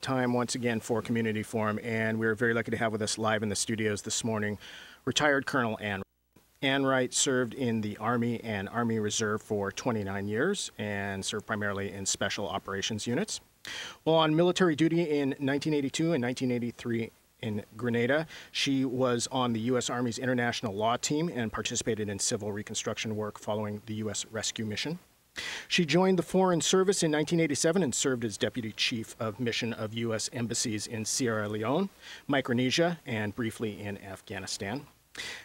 time once again for Community Forum, and we're very lucky to have with us live in the studios this morning retired Colonel Ann. Ann Wright served in the Army and Army Reserve for 29 years and served primarily in special operations units. While on military duty in 1982 and 1983 in Grenada, she was on the U.S. Army's International Law Team and participated in civil reconstruction work following the U.S. Rescue Mission. She joined the Foreign Service in 1987 and served as Deputy Chief of Mission of U.S. Embassies in Sierra Leone, Micronesia, and briefly in Afghanistan.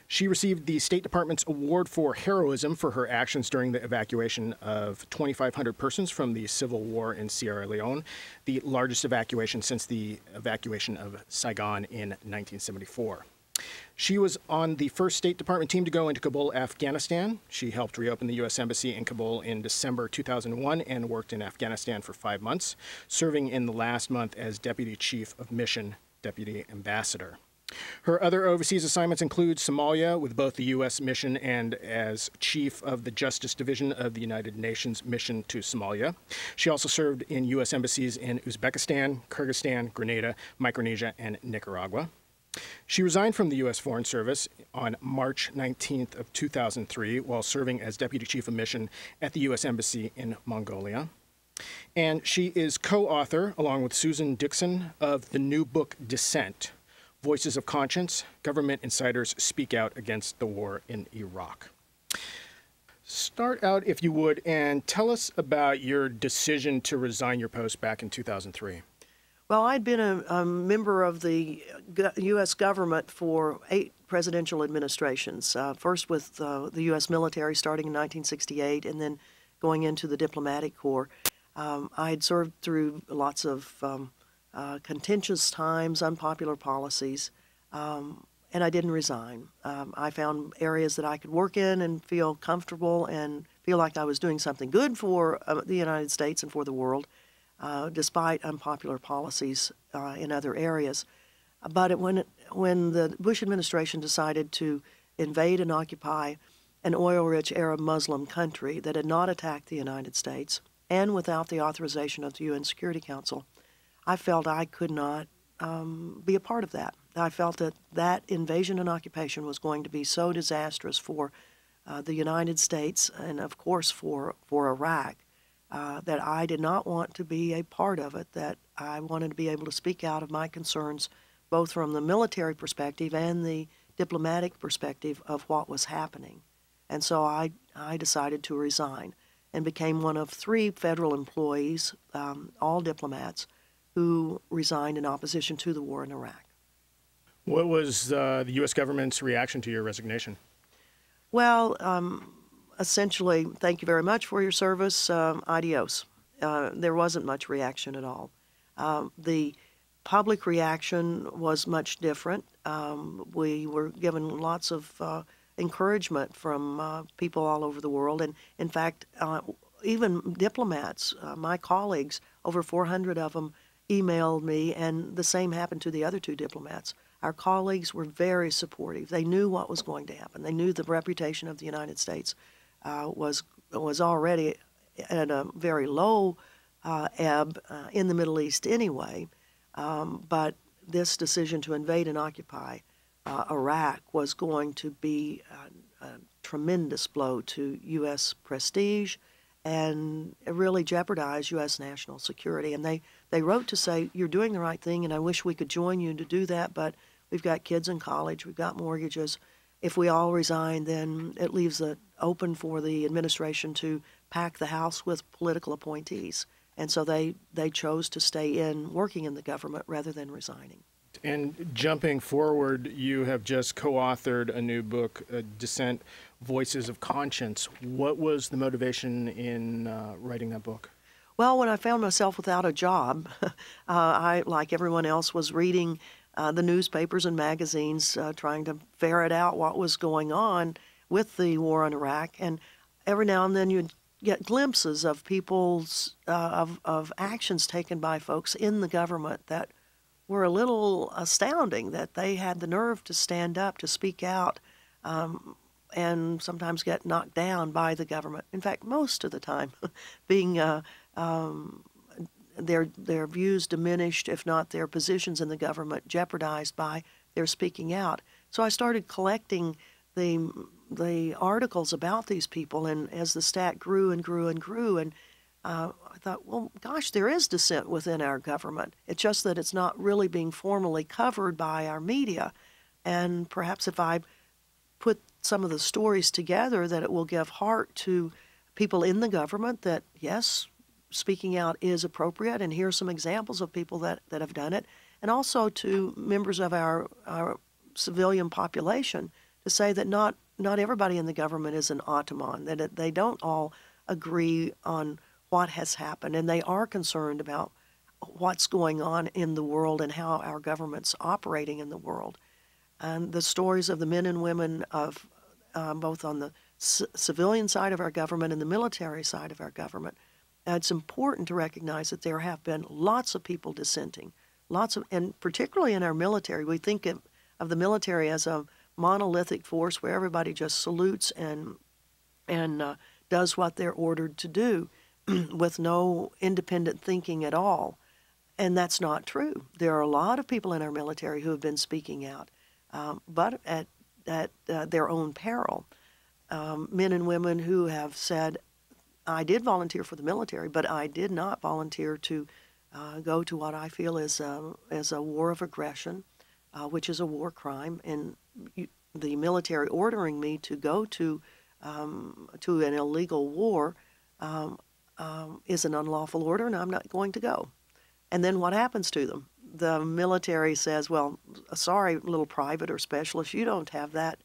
She received the State Department's Award for Heroism for her actions during the evacuation of 2,500 persons from the civil war in Sierra Leone, the largest evacuation since the evacuation of Saigon in 1974. She was on the first State Department team to go into Kabul, Afghanistan. She helped reopen the U.S. Embassy in Kabul in December 2001 and worked in Afghanistan for 5 months, serving in the last month as Deputy Chief of Mission, Deputy Ambassador. Her other overseas assignments include Somalia with both the U.S. mission and as Chief of the Justice Division of the United Nations Mission to Somalia. She also served in U.S. embassies in Uzbekistan, Kyrgyzstan, Grenada, Micronesia, and Nicaragua. She resigned from the U.S. Foreign Service on March 19th of 2003 while serving as Deputy Chief of Mission at the U.S. Embassy in Mongolia. And she is co-author, along with Susan Dixon, of the new book Dissent, Voices of Conscience, Government Insiders Speak Out Against the War in Iraq. Start out, if you would, and tell us about your decision to resign your post back in 2003. Well, I'd been a member of the U.S. government for 8 presidential administrations, first with the U.S. military starting in 1968 and then going into the diplomatic corps. I had served through lots of contentious times, unpopular policies, and I didn't resign. I found areas that I could work in and feel comfortable and feel like I was doing something good for the United States and for the world, despite unpopular policies in other areas. But when the Bush administration decided to invade and occupy an oil-rich Arab Muslim country that had not attacked the United States, and without the authorization of the UN Security Council, I felt I could not be a part of that. I felt that that invasion and occupation was going to be so disastrous for the United States and, of course, for Iraq, that I did not want to be a part of it, that I wanted to be able to speak out of my concerns, both from the military perspective and the diplomatic perspective of what was happening. And so I decided to resign and became one of 3 federal employees, all diplomats, who resigned in opposition to the war in Iraq. What was the U.S. government's reaction to your resignation? Well, essentially, thank you very much for your service, adios. There wasn't much reaction at all. The public reaction was much different. We were given lots of encouragement from people all over the world, and in fact, even diplomats, my colleagues, over 400 of them, emailed me, and the same happened to the other 2 diplomats. Our colleagues were very supportive. They knew what was going to happen. They knew the reputation of the United States was already at a very low ebb in the Middle East anyway, but this decision to invade and occupy Iraq was going to be a tremendous blow to U.S. prestige and really jeopardize U.S. national security. And they wrote to say, you're doing the right thing, and I wish we could join you to do that, but we've got kids in college, we've got mortgages. If we all resign, then it leaves it open for the administration to pack the House with political appointees. And so they chose to stay in working in the government rather than resigning. And jumping forward, you have just co-authored a new book, Dissent, Voices of Conscience. What was the motivation in writing that book? Well, when I found myself without a job, I, like everyone else, was reading the newspapers and magazines, trying to ferret out what was going on with the war in Iraq. And every now and then you'd get glimpses of people's, of actions taken by folks in the government that were a little astounding, that they had the nerve to stand up, to speak out, and sometimes get knocked down by the government. In fact, most of the time being their views diminished, if not their positions in the government jeopardized by their speaking out. So I started collecting the articles about these people, and as the stat grew and grew and grew, and I thought, well, gosh, there is dissent within our government. It's just that it's not really being formally covered by our media. And perhaps if I put some of the stories together, that it will give heart to people in the government that, yes, speaking out is appropriate, and here are some examples of people that have done it, and also to members of our civilian population to say that not everybody in the government is an automan, that they don't all agree on what has happened, and they are concerned about what's going on in the world and how our government's operating in the world. And the stories of the men and women of both on the civilian side of our government and the military side of our government, it's important to recognize that there have been lots of people dissenting, and particularly in our military, we think of the military as a monolithic force where everybody just salutes and does what they're ordered to do with no independent thinking at all. And that's not true. There are a lot of people in our military who have been speaking out, but at their own peril. Men and women who have said, I did volunteer for the military, but I did not volunteer to go to what I feel is a war of aggression, which is a war crime, and the military ordering me to go to an illegal war is an unlawful order, and I'm not going to go. And then what happens to them? The military says, well, sorry, little private or specialist, you don't have that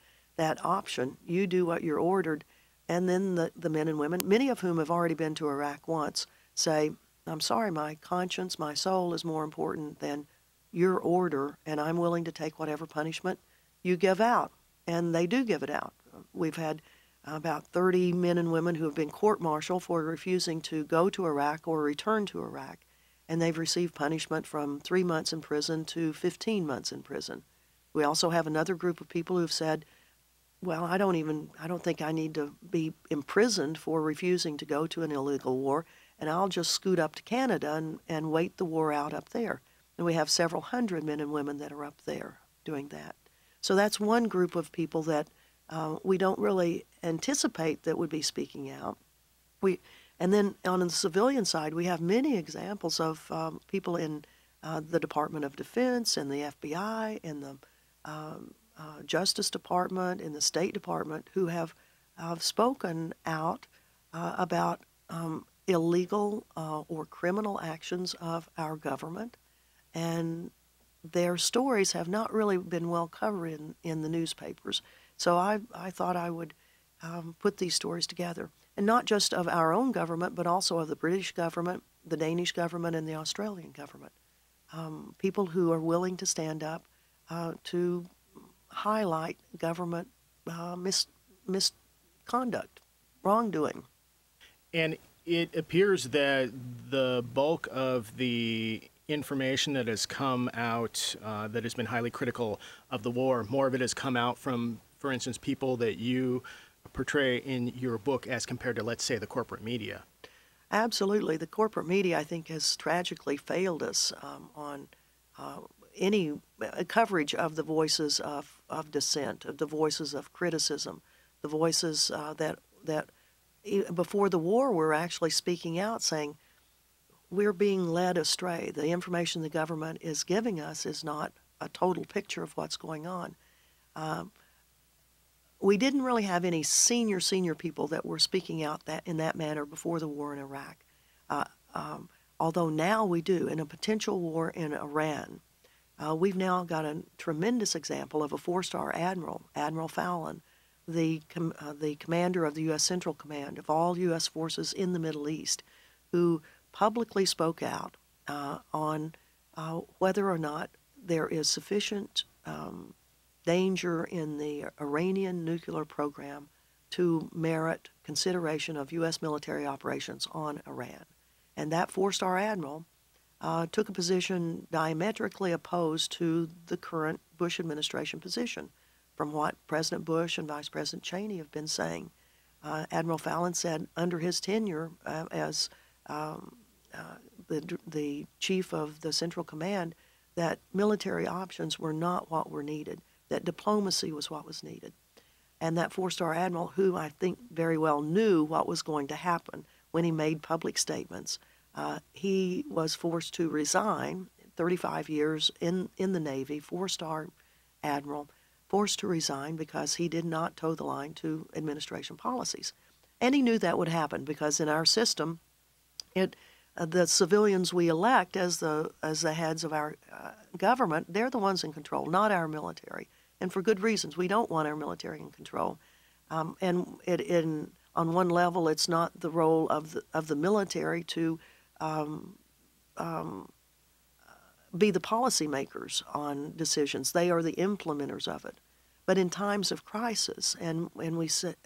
option. You do what you're ordered. And then the men and women, many of whom have already been to Iraq once, say, I'm sorry, my conscience, my soul is more important than your order, and I'm willing to take whatever punishment you give out. And they do give it out. We've had about 30 men and women who have been court-martialed for refusing to go to Iraq or return to Iraq, and they've received punishment from 3 months in prison to 15 months in prison. We also have another group of people who've said, well, I don't think I need to be imprisoned for refusing to go to an illegal war, and I'll just scoot up to Canada and wait the war out up there. And we have several hundred men and women that are up there doing that. So that's one group of people that we don't really anticipate that would be speaking out. And then on the civilian side, we have many examples of people in the Department of Defense and the FBI and the Justice Department and the State Department who have spoken out about illegal or criminal actions of our government, and their stories have not really been well covered in the newspapers. So I thought I would put these stories together, and not just of our own government, but also of the British government, the Danish government, and the Australian government. People who are willing to stand up to highlight government misconduct, wrongdoing. And it appears that the bulk of the information that has come out that has been highly critical of the war, more of it has come out from, for instance, people that you portray in your book as compared to, let's say, the corporate media. Absolutely. The corporate media, I think, has tragically failed us on any coverage of the voices of dissent, of the voices of criticism, the voices that before the war were actually speaking out saying, we're being led astray. The information the government is giving us is not a total picture of what's going on. We didn't really have any senior people that were speaking out in that manner before the war in Iraq. Although now we do. In a potential war in Iran, we've now got a tremendous example of a four-star admiral, Admiral Fallon, the commander of the U.S. Central Command of all U.S. forces in the Middle East, who publicly spoke out on whether or not there is sufficient danger in the Iranian nuclear program to merit consideration of U.S. military operations on Iran. And that four-star admiral took a position diametrically opposed to the current Bush administration position from what President Bush and Vice President Cheney have been saying. Admiral Fallon said under his tenure as the chief of the Central Command, that military options were not what were needed, that diplomacy was what was needed. And that four-star admiral, who I think very well knew what was going to happen when he made public statements, he was forced to resign. 35 years in the Navy, four-star admiral, forced to resign because he did not toe the line to administration policies. And he knew that would happen because in our system, the civilians we elect as the heads of our government, they're the ones in control, not our military. And for good reasons. We don't want our military in control. And on one level, it's not the role of the military to be the policymakers on decisions. They are the implementers of it. But in times of crisis, and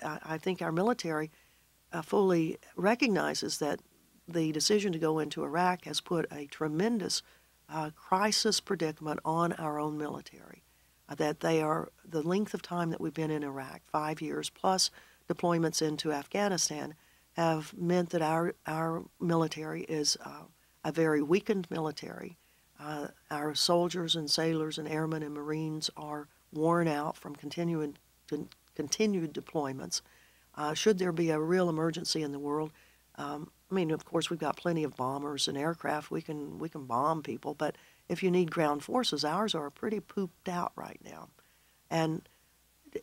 I think our military fully recognizes that the decision to go into Iraq has put a tremendous crisis predicament on our own military. That the length of time that we've been in Iraq, 5 years plus deployments into Afghanistan, have meant that our military is a very weakened military. Our soldiers and sailors and airmen and Marines are worn out from continued deployments. Should there be a real emergency in the world, I mean, of course, we've got plenty of bombers and aircraft. We can bomb people, but if you need ground forces, ours are pretty pooped out right now. And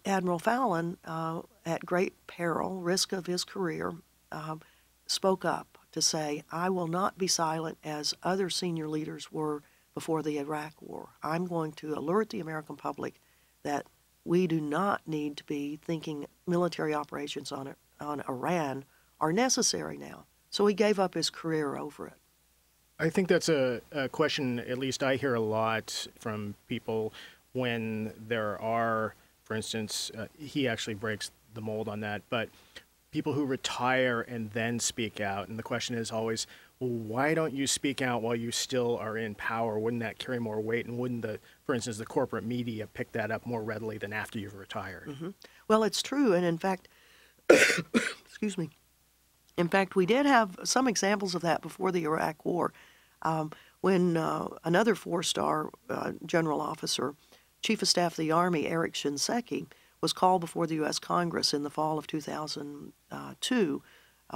Admiral Fallon, at great peril, risk of his career, spoke up to say, I will not be silent as other senior leaders were before the Iraq War. I'm going to alert the American public that we do not need to be thinking military operations on Iran are necessary now. So he gave up his career over it. I think that's a question, at least I hear a lot from people when there are, for instance, he actually breaks the mold on that, but people who retire and then speak out. And the question is always, well, why don't you speak out while you still are in power? Wouldn't that carry more weight? And wouldn't for instance, the corporate media pick that up more readily than after you've retired? Mm-hmm. Well, it's true. And in fact, excuse me. In fact, we did have some examples of that before the Iraq War, when another four-star general officer, Chief of Staff of the Army, Eric Shinseki, was called before the U.S. Congress in the fall of 2002,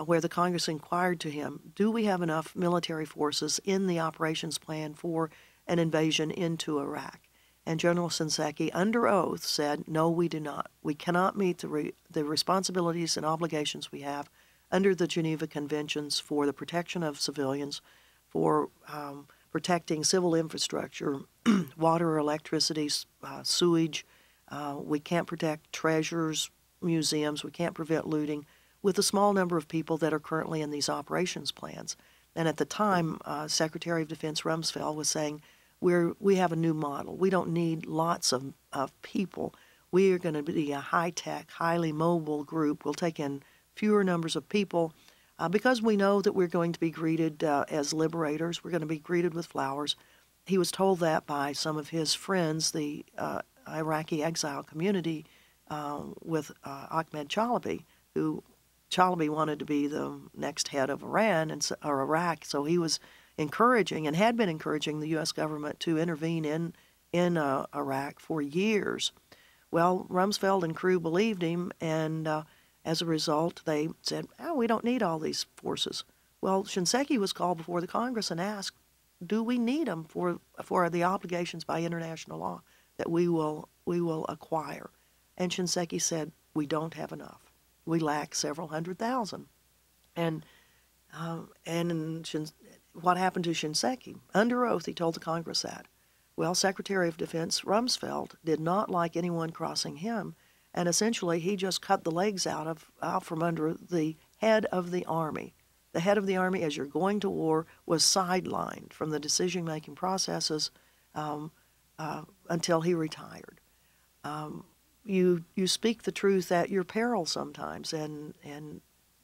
where the Congress inquired to him, do we have enough military forces in the operations plan for an invasion into Iraq? And General Shinseki, under oath, said, no, we do not. We cannot meet the responsibilities and obligations we have under the Geneva Conventions for the protection of civilians, for protecting civil infrastructure, water, electricity, sewage. We can't protect treasures, museums. We can't prevent looting with the small number of people that are currently in these operations plans. And at the time, Secretary of Defense Rumsfeld was saying, we have a new model. We don't need lots of people. We are going to be a high-tech, highly mobile group. We'll take in fewer numbers of people because we know that we're going to be greeted as liberators. We're going to be greeted with flowers. He was told that by some of his friends, the Iraqi exile community, with Ahmed Chalabi, who Chalabi wanted to be the next head of or Iraq. So he was encouraging and had been encouraging the U.S. government to intervene in Iraq for years. Well, Rumsfeld and crew believed him, and as a result, they said, we don't need all these forces. Well, Shinseki was called before the Congress and asked, do we need them for the obligations by international law that we will acquire? And Shinseki said, we don't have enough. We lack several 100,000. And what happened to Shinseki? Under oath, he told the Congress that. Well, Secretary of Defense Rumsfeld did not like anyone crossing him, and essentially he just cut the legs out from under the head of the Army. The head of the Army, as you're going to war, was sidelined from the decision-making processes until he retired. You speak the truth at your peril sometimes, and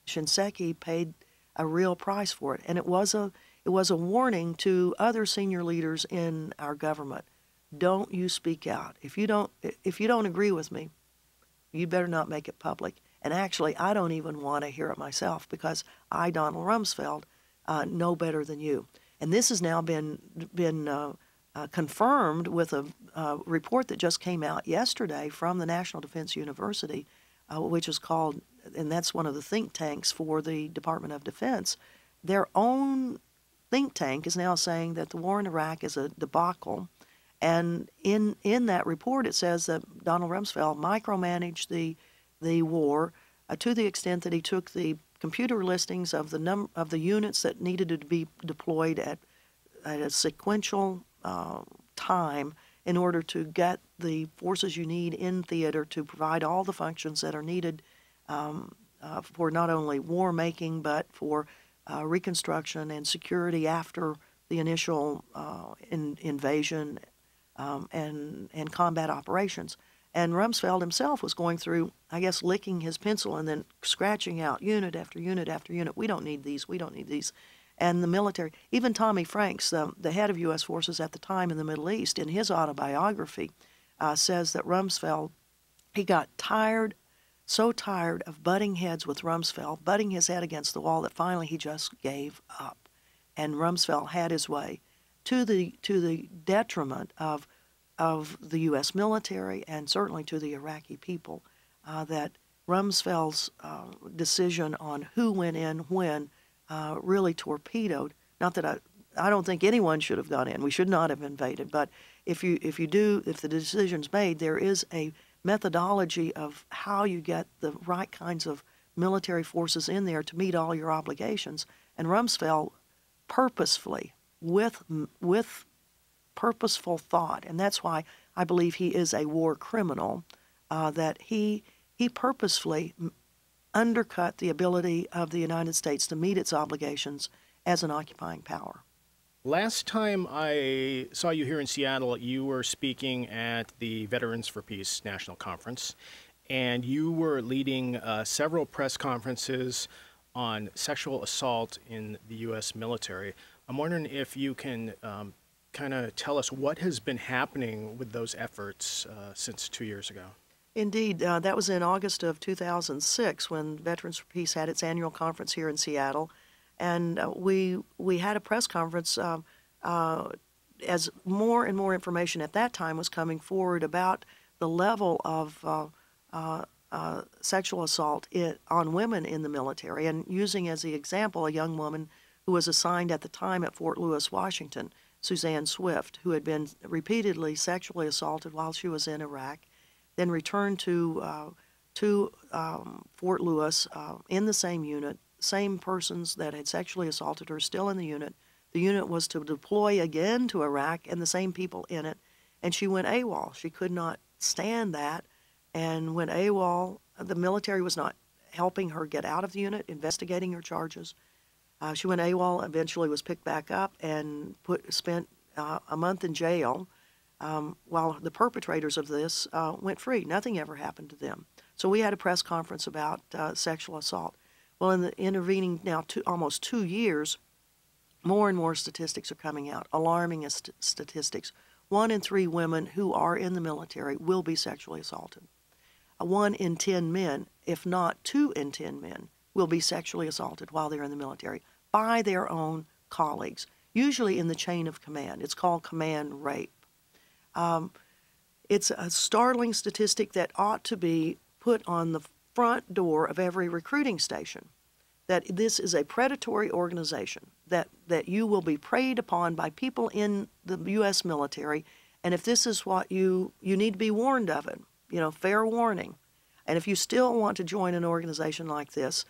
Shinseki paid a real price for it, and it was a warning to other senior leaders in our government. Don't you speak out. If you don't agree with me, you better not make it public. And actually, I don't even want to hear it myself because I, Donald Rumsfeld, know better than you. And this has now been confirmed with a report that just came out yesterday from the National Defense University, which is called, and that's one of the think tanks for the Department of Defense. Their own think tank is now saying that the war in Iraq is a debacle. And in that report, it says that Donald Rumsfeld micromanaged the war to the extent that he took the computer listings of the units that needed to be deployed at a sequential time in order to get the forces you need in theater to provide all the functions that are needed for not only war making but for reconstruction and security after the initial invasion and combat operations. And Rumsfeld himself was going through, I guess, licking his pencil and then scratching out unit after unit after unit. We don't need these. We don't need these. And the military, even Tommy Franks, the head of U.S. forces at the time in the Middle East, in his autobiography, says that Rumsfeld, he got tired, so tired of butting heads with Rumsfeld, butting his head against the wall, that finally he just gave up. And Rumsfeld had his way to the detriment of the U.S. military and certainly to the Iraqi people, that Rumsfeld's decision on who went in when really torpedoed. Not that I don't think anyone should have gone in. We should not have invaded. But if the decision's made, there is a methodology of how you get the right kinds of military forces in there to meet all your obligations. And Rumsfeld purposefully, with purposeful thought, and that's why I believe he is a war criminal, that he purposefully undercut the ability of the United States to meet its obligations as an occupying power. Last time I saw you here in Seattle, you were speaking at the Veterans for Peace National Conference, and you were leading several press conferences on sexual assault in the U.S. military. I'm wondering if you can kind of tell us what has been happening with those efforts since 2 years ago. Indeed, that was in August of 2006 when Veterans for Peace had its annual conference here in Seattle, and we had a press conference as more and more information at that time was coming forward about the level of sexual assault on women in the military, and using as the example a young woman who was assigned at the time at Fort Lewis, Washington, Suzanne Swift, who had been repeatedly sexually assaulted while she was in Iraq, then returned to Fort Lewis in the same unit, same persons that had sexually assaulted her still in the unit. The unit was to deploy again to Iraq and the same people in it, and she went AWOL. She could not stand that and went AWOL. The military was not helping her get out of the unit, investigating her charges. She went AWOL, eventually was picked back up and spent a month in jail while the perpetrators of this went free. Nothing ever happened to them. So we had a press conference about sexual assault. Well, in the intervening now almost 2 years, more and more statistics are coming out, alarming statistics. 1 in 3 women who are in the military will be sexually assaulted. 1 in 10 men, if not 2 in 10 men, will be sexually assaulted while they're in the military by their own colleagues, usually in the chain of command. It's called command rape. It's a startling statistic that ought to be put on the front door of every recruiting station, that this is a predatory organization, that you will be preyed upon by people in the U.S. military, and if this is what you need to be warned of it, fair warning. And if you still want to join an organization like this,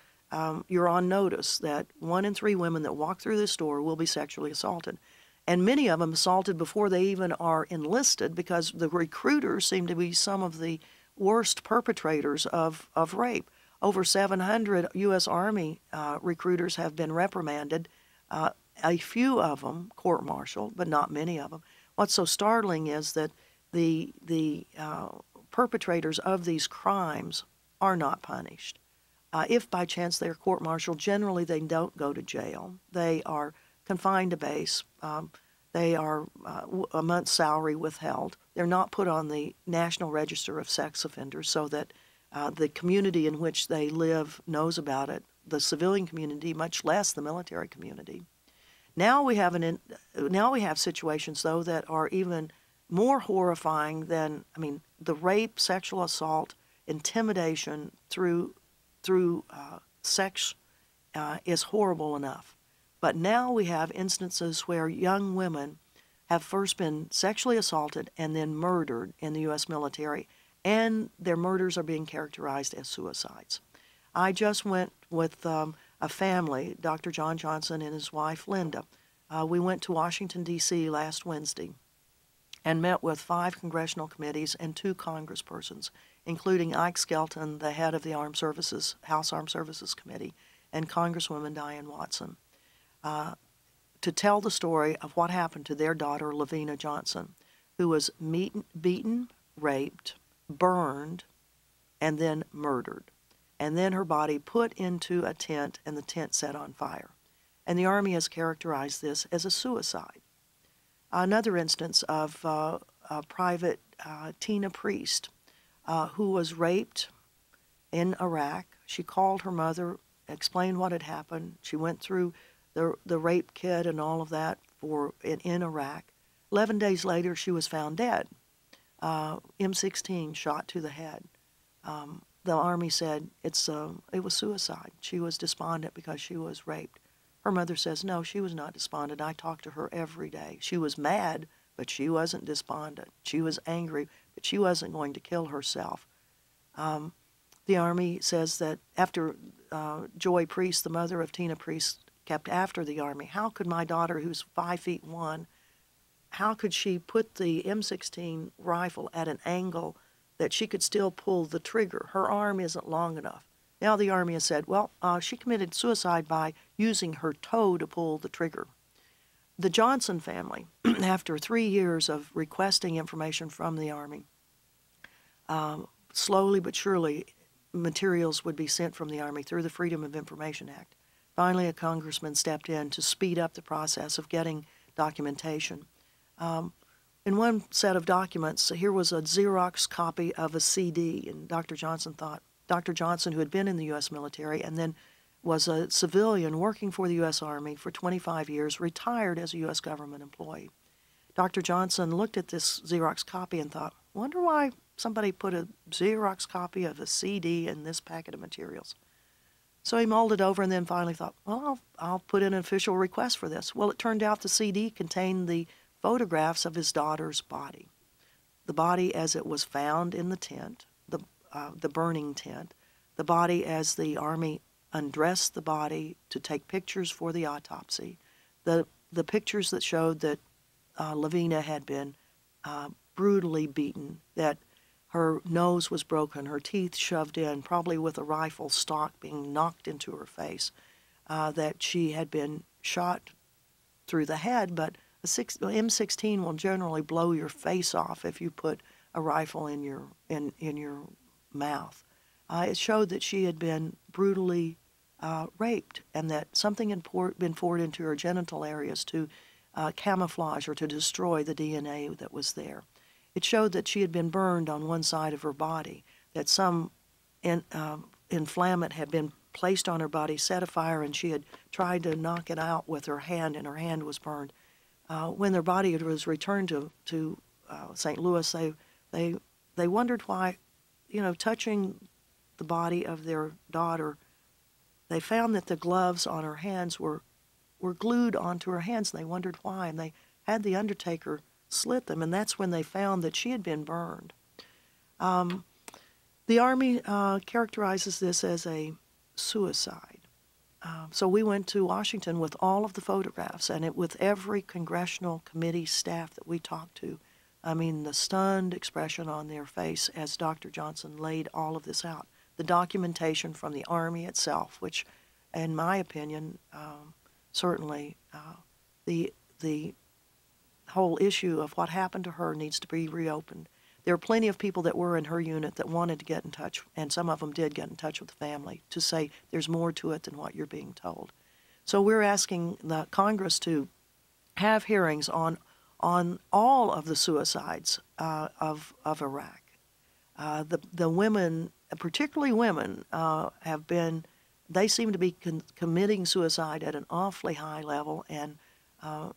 you're on notice that 1 in 3 women that walk through this door will be sexually assaulted. And many of them assaulted before they even are enlisted, because the recruiters seem to be some of the worst perpetrators of rape. Over 700 U.S. Army recruiters have been reprimanded, a few of them court-martialed, but not many of them. What's so startling is that the perpetrators of these crimes are not punished. If by chance they are court-martialed, generally they don't go to jail. They are confined to base. They are a month's salary withheld. They're not put on the National Register of Sex Offenders so that the community in which they live knows about it, the civilian community, much less the military community. Now we have now we have situations though that are even more horrifying than, I mean, the rape, sexual assault, intimidation through sex is horrible enough. But now we have instances where young women have first been sexually assaulted and then murdered in the U.S. military, and their murders are being characterized as suicides. I just went with a family, Dr. John Johnson and his wife Linda. We went to Washington, D.C. last Wednesday and met with 5 congressional committees and 2 congresspersons, including Ike Skelton, the head of the House Armed Services Committee, and Congresswoman Diane Watson, to tell the story of what happened to their daughter, Lavina Johnson, who was beaten, raped, burned, and then murdered. And then her body put into a tent and the tent set on fire. And the Army has characterized this as a suicide. Another instance of Private Tina Priest, who was raped in Iraq. She called her mother, explained what had happened. She went through the rape kit and all of that in Iraq. 11 days later, she was found dead. M16 shot to the head. The Army said it was suicide. She was despondent because she was raped. Her mother says, no, she was not despondent. I talked to her every day. She was mad, but she wasn't despondent. She was angry, but she wasn't going to kill herself. The Army says that after Joy Priest, the mother of Tina Priest, kept after the Army, how could my daughter, who's 5'1", how could she put the M16 rifle at an angle that she could still pull the trigger? Her arm isn't long enough. Now the Army has said, well, she committed suicide by using her toe to pull the trigger. The Johnson family, after 3 years of requesting information from the Army, slowly but surely materials would be sent from the Army through the Freedom of Information Act. Finally, a congressman stepped in to speed up the process of getting documentation. In one set of documents, here was a Xerox copy of a CD, and Dr. Johnson, who had been in the U.S. military and then was a civilian working for the U.S. Army for 25 years, retired as a U.S. government employee. Dr. Johnson looked at this Xerox copy and thought, wonder why somebody put a Xerox copy of a CD in this packet of materials. So he mulled it over and then finally thought, well, I'll put in an official request for this. Well, it turned out the CD contained the photographs of his daughter's body. The body as it was found in the tent, the burning tent, the body as the Army undressed the body to take pictures for the autopsy, the pictures that showed that Lavina had been brutally beaten, that her nose was broken, her teeth shoved in, probably with a rifle stock being knocked into her face, that she had been shot through the head, but M16 will generally blow your face off if you put a rifle in your mouth. It showed that she had been brutally raped and that something had been poured into her genital areas to camouflage or to destroy the DNA that was there. It showed that she had been burned on one side of her body, that some inflammant had been placed on her body, set afire, and she had tried to knock it out with her hand, and her hand was burned. When their body was returned to St. Louis, they wondered why, touching the body of their daughter, they found that the gloves on her hands were glued onto her hands, and they wondered why, and they had the undertaker slit them, and that's when they found that she had been burned. The Army characterizes this as a suicide. So we went to Washington with all of the photographs, and with every congressional committee staff that we talked to. I mean, the stunned expression on their face as Dr. Johnson laid all of this out. The documentation from the Army itself, which, in my opinion, certainly the whole issue of what happened to her needs to be reopened. There are plenty of people that were in her unit that wanted to get in touch, and some of them did get in touch with the family to say there's more to it than what you're being told. So we're asking the Congress to have hearings on all of the suicides of Iraq. The women, particularly women, they seem to be committing suicide at an awfully high level, and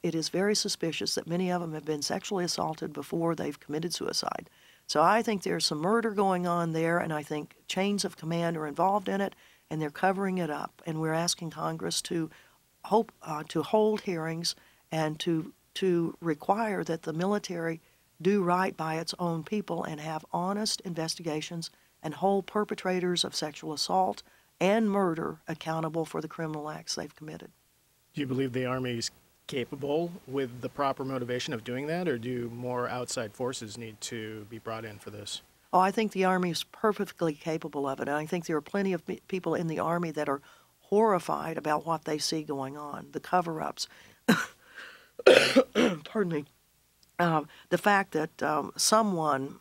it is very suspicious that many of them have been sexually assaulted before they've committed suicide. So I think there's some murder going on there, and I think chains of command are involved in it, and they're covering it up. And we're asking Congress to hold hearings and to require that the military do right by its own people and have honest investigations and hold perpetrators of sexual assault and murder accountable for the criminal acts they've committed. Do you believe the Army is capable with the proper motivation of doing that, or do more outside forces need to be brought in for this? Oh, I think the Army is perfectly capable of it, and I think there are plenty of people in the Army that are horrified about what they see going on, the cover-ups. Pardon me. The fact that someone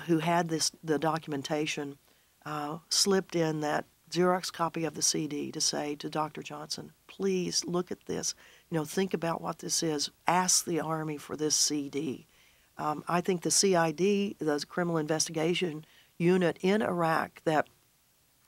who had the documentation slipped in that Xerox copy of the CD to say to Dr. Johnson, please look at this. Think about what this is. Ask the Army for this CD. I think the CID, the Criminal Investigation Unit in Iraq, that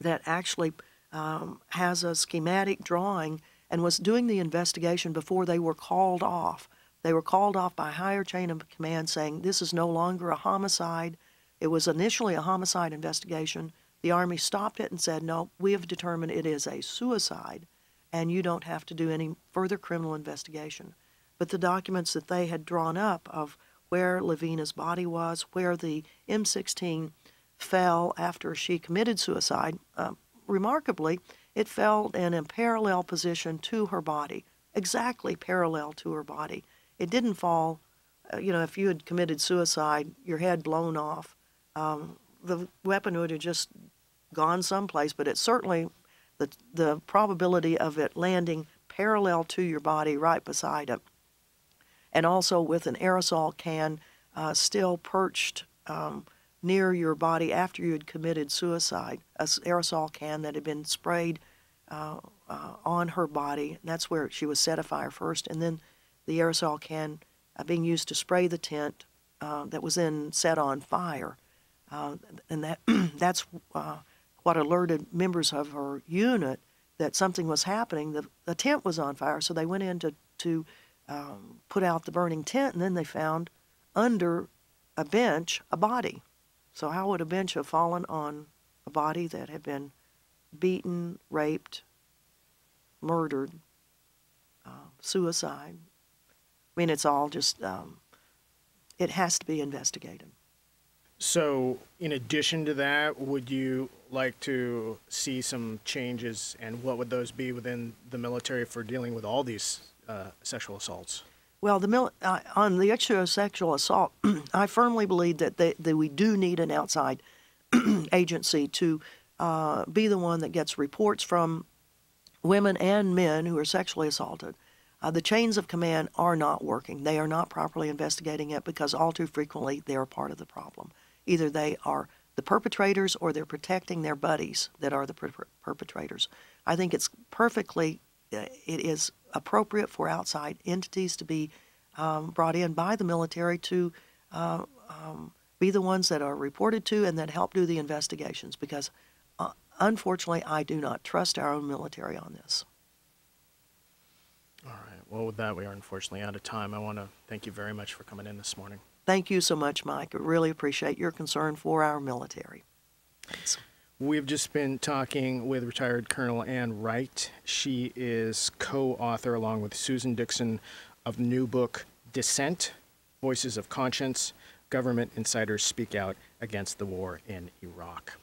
actually has a schematic drawing and was doing the investigation before they were called off. They were called off by a higher chain of command saying this is no longer a homicide. It was initially a homicide investigation. The Army stopped it and said, no, we have determined it is a suicide, and you don't have to do any further criminal investigation. But the documents that they had drawn up of where Lavina's body was, where the M16 fell after she committed suicide, remarkably, it fell in a parallel position to her body, exactly parallel to her body. It didn't fall, if you had committed suicide, your head blown off, the weapon would have just gone someplace, but it certainly, the probability of it landing parallel to your body right beside it, and also with an aerosol can still perched near your body after you had committed suicide, an aerosol can that had been sprayed on her body, and that's where she was set afire first, and then the aerosol can being used to spray the tent that was then set on fire. And that's what alerted members of her unit that something was happening. The tent was on fire, so they went in to put out the burning tent, and then they found under a bench a body. So how would a bench have fallen on a body that had been beaten, raped, murdered, suicide? I mean, it's all just, it has to be investigated. So, in addition to that, would you like to see some changes, and what would those be within the military for dealing with all these sexual assaults? Well, on the issue of sexual assault, I firmly believe that we do need an outside agency to be the one that gets reports from women and men who are sexually assaulted. The chains of command are not working. They are not properly investigating it because all too frequently they are part of the problem. Either they are the perpetrators or they're protecting their buddies that are the perpetrators. I think it is appropriate for outside entities to be brought in by the military to be the ones that are reported to and that help do the investigations because unfortunately I do not trust our own military on this. All right. Well, with that, we are unfortunately out of time. I want to thank you very much for coming in this morning. Thank you so much, Mike. I really appreciate your concern for our military. Thanks. We've just been talking with retired Colonel Ann Wright. She is co-author, along with Susan Dixon, of the new book, Dissent, Voices of Conscience, Government Insiders Speak Out Against the War in Iraq.